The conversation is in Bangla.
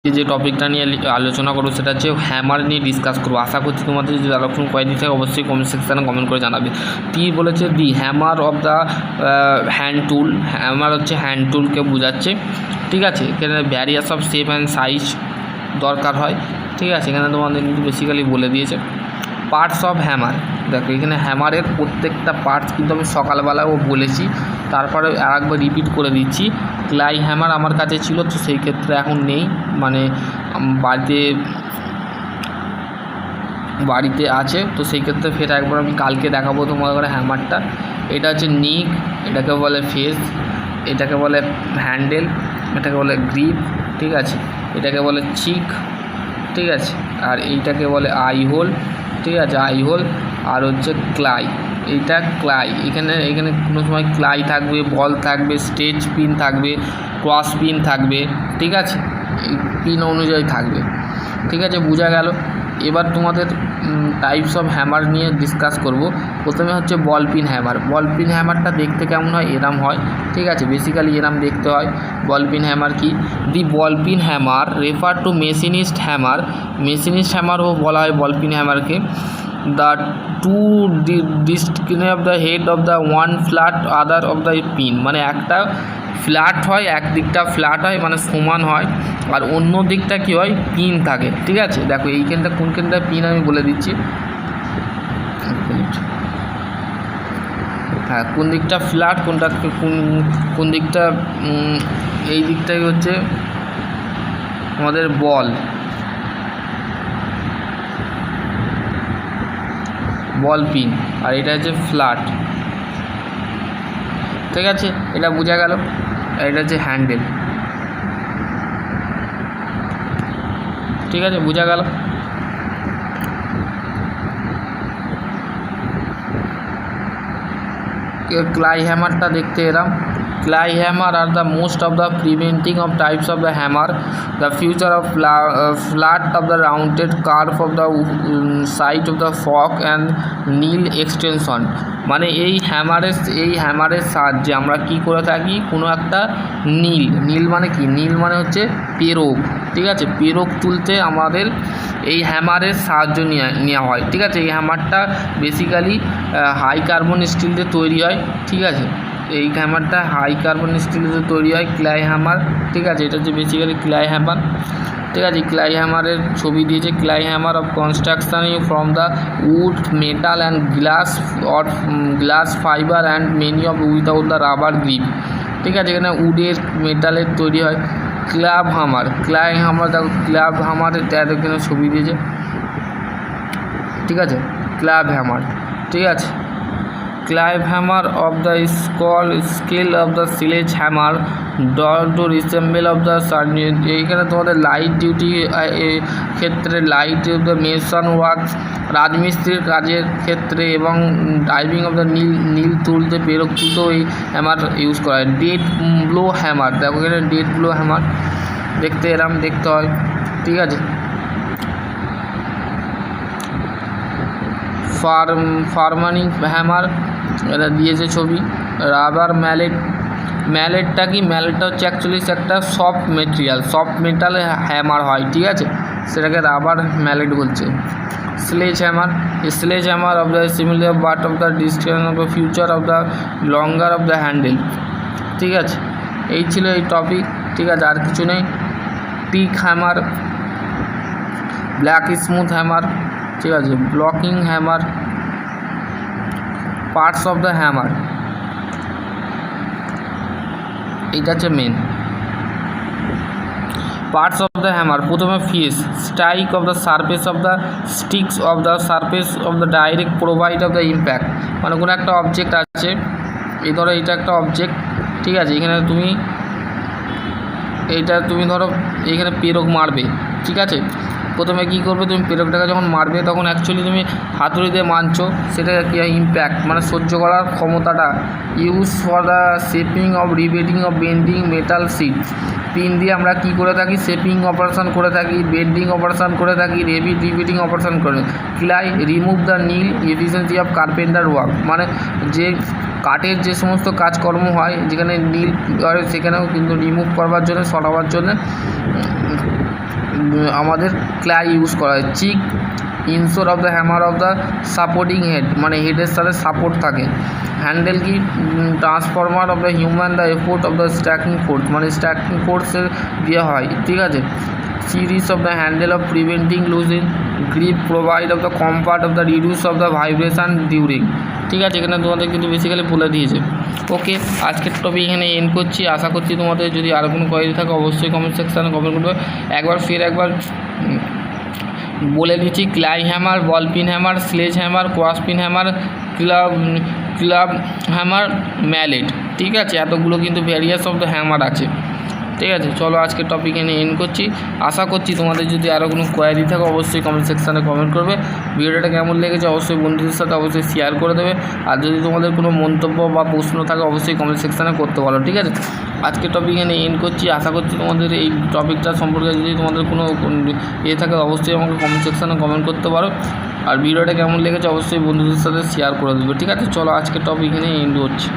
যে টপিকটা নিয়ে আলোচনা করবো সেটা হচ্ছে হ্যামার নিয়ে ডিসকাস করবো। আশা করছি তোমাদের যদি আলোচনা কোয়ারি থাকে অবশ্যই কমেন্ট সেকশানে কমেন্ট করে জানাবে। টি বলেছে the hammer of the hand tool. Hammer হচ্ছে হ্যান্ড টুলকে বোঝাচ্ছে, ঠিক আছে। এখানে various of shape and size দরকার হয়, ঠিক আছে। এখানে তোমাদের কিন্তু বেসিক্যালি বলে দিয়েছে পার্টস অফ হ্যামার। দেখো এখানে হ্যামারের প্রত্যেকটা পার্টস কিন্তু আমি সকালবেলাও বলেছি, তারপরে আরেকবার রিপিট করে দিচ্ছি। ক্লাই হ্যামার আমার কাছে ছিল, তো সেই ক্ষেত্রে এখন নেই, মানে বাড়িতে আছে, তো সেই ক্ষেত্রে ফের একবার আমি কালকে দেখাবো তোমাদের হ্যামারটা। এটা হচ্ছে নিক, এটাকে বলে ফেস, এটাকে বলে হ্যান্ডেল, এটাকে বলে গ্রিপ, ঠিক আছে। এটাকে বলে চিক, ঠিক আছে। আর এইটাকে বলে আই হোল, ঠিক আছে, আই হোল। আর হচ্ছে ক্লাই, এইটা ক্লাই। এখানে কোনো সময় ক্লাই থাকবে, বল থাকবে, স্টেজ পিন থাকবে, ক্রস পিন থাকবে, ঠিক আছে। এই পিন অনুযায়ী থাকবে, ঠিক আছে, বোঝা গেল। এবার তোমাদের টাইপস অফ হ্যামার নিয়ে ডিসকাস করব। প্রথমে হচ্ছে বল পিন হ্যামার। বল পিন হ্যামারটা দেখতে কেমন হয়? এরাম হয়, ঠিক আছে, বেসিক্যালি এরাম দেখতে হয়। বল পিন হ্যামার কি? The ball pin hammer refer to machinist hammer. Machinist হ্যামারও বলা হয় বল পিন হ্যামারকে। the two disconnect of the head of the one flat other of the pin, মানে একটা ফ্ল্যাট হয়, একদিকটা ফ্ল্যাট হয় মানে সমান হয়, আর অন্য দিকটা কি হয়? পিন থাকে, ঠিক আছে। দেখো এইখানটা কোনখানটা পিন আমি বলে দিচ্ছি, হ্যাঁ, কোন দিকটা ফ্ল্যাট, কোনটা কোন দিকটা, এই দিকটাই হচ্ছে আমাদের বল পিন, আর এটা হচ্ছে ফ্ল্যাট, ঠিক আছে, এটা বোঝা গেল। এটা হচ্ছে হ্যান্ডেল, ঠিক আছে, বোঝা গেল। ক্লাই হ্যামারটা দেখতে এরম। Clay hammer are the most of the preventing of types of the hammer. The future of flat of the rounded curve of the side of the fork and nail extension, মানে এই হ্যামারের সাহায্যে আমরা কি করে থাকি? কোনো একটা নীল মানে কি? নীল মানে হচ্ছে পেরক, ঠিক আছে। পেরক তুলতে আমাদের এই হ্যামারের সাহায্য নেওয়া হয়, ঠিক আছে। এই হ্যামারটা বেসিক্যালি হাই কার্বন স্টিল দিয়ে তৈরি হয়, ঠিক আছে। এই হ্যামারটা হাই কার্বন স্টিলের তৈরি হয়, ক্লাই হ্যামার, ঠিক আছে। এটা হচ্ছে বেসিক্যালি ক্লাই হ্যামার, ঠিক আছে। ক্লাই হ্যামারের ছবি দিয়েছে। Claw hammer of construction from the wood, metal and glass fiber and many of without the rubber grip, ঠিক আছে। এখানে উডের, মেটালের তৈরি হয়। ক্লাব হ্যামার, ক্লাই হ্যামার, দেখো ক্লাব হ্যামারের এখানে ছবি দিয়েছে, ঠিক আছে। ক্লাব হ্যামার, ঠিক আছে। Clave hammer of the scale of the sledge hammer drawn to resemble of the এইখানে তোমাদের লাইট ডিউটি ক্ষেত্রে, light off the mason works, রাজমিস্ত্রির কাজের ক্ষেত্রে এবং ড্রাইভিং অফ দ্য নীল তুলতে, পেরক তুলতেও এই হ্যামার ইউজ করা হয়। ডেড ব্লো হ্যামার, দেখো এখানে ডেড ব্লো হ্যামার দেখতে এরম দেখতে হয়, ঠিক আছে। ফার্মানিং হ্যামার, এটা দিয়েছে ছবি। রাবার ম্যালেটটা কি? ম্যালেটটা হচ্ছে অ্যাকচুয়ালি একটা সফট মেটালে হ্যামার হয়, ঠিক আছে, সেটাকে রাবার ম্যালেট বলছে। Sledge hammer of the similar but of the distance of the future of the longer of the handle, ঠিক আছে। এই ছিল এই টপিক, ঠিক আছে, আর কিছু নেই। Tack hammer, blacksmith hammer, ঠিক আছে। Blocking hammer, parts of the hammer, এটা হচ্ছে main parts of the hammer. প্রথমে face, strike of the surface of the sticks of the surface of the direct provide of the impact, মানে কোনো একটা অবজেক্ট আছে, এই ধরো এটা একটা অবজেক্ট, ঠিক আছে। এখানে তুমি ধরো এইখানে পেরক মারবে, ঠিক আছে। প্রথমে কী করবে? তুমি পেরকটাকে যখন মারবে তখন অ্যাকচুয়ালি তুমি হাতুড়ি দিয়ে মারছো, সেটা কী হয়? ইম্প্যাক্ট, মানে সহ্য করার ক্ষমতাটা। Use for the shaping of riveting of bending metal sheet, pin দিয়ে আমরা কী করে থাকি? শেপিং অপারেশন করে থাকি, বেন্ডিং অপারেশন করে থাকি, রিবেটিং অপারেশন করে। Claw remove the nail efficiency of carpenter work, মানে যে কাঠের যে সমস্ত কাজকর্ম হয় যেখানে নীল হয় সেখানেও কিন্তু রিমুভ করবার জন্য, সরাবার জন্য আমাদের ক্লাই ইউজ করা হয়। Cheek ensure of the hammer of the supporting head, মানে হেডের সাথে সাপোর্ট থাকে। হ্যান্ডেল কি transformer of the human the effort of the stacking force, মানে স্ট্যাকিং ফোর্সের ইয়ে হয়, ঠিক আছে। Series of the handle of preventing losing grip provide of the comfort of the reduce of the vibration during, ঠিক আছে। এখানে তোমাদের কিন্তু বেসিক্যালি বলে দিয়েছে। ওকে, আজকের টপিক এখানে এন্ড করছি। আশা করছি তোমাদের যদি আরও কোনো কোয়েরি থাকে অবশ্যই কমেন্ট সেকশানে কমেন্ট করবে। একবার বলে দিচ্ছি, claw hammer, ball pin hammer, sledge hammer, cross pin hammer, club hammer, mallet, ঠিক আছে। এতগুলো কিন্তু ভ্যারিয়াস অফ দ্য হ্যামার আছে, ঠিক আছে। চলো আজকের টপিক এনে এন্ড করছি। আশা করছি তোমাদের যদি আরও কোনো কোয়ারি থাকে অবশ্যই কমেন্ট সেকশানে কমেন্ট করবে। ভিডিওটা কেমন লেগেছে অবশ্যই বন্ধুদের সাথে অবশ্যই শেয়ার করে দেবে। আর যদি তোমাদের কোনো মন্তব্য বা প্রশ্ন থাকে অবশ্যই কমেন্ট সেকশানে করতে পারো, ঠিক আছে। আজকের টপিক এনে এন্ড করছি। আশা করছি তোমাদের এই টপিকটা সম্পর্কে যদি তোমাদের কোনো থাকে অবশ্যই আমাকে কমেন্ট সেকশানে কমেন্ট করতে পারো। আর ভিডিওটা কেমন লেগেছে অবশ্যই বন্ধুদের সাথে শেয়ার করে দেবে, ঠিক আছে। চলো আজকের টপিক এনে এন্ড হচ্ছে।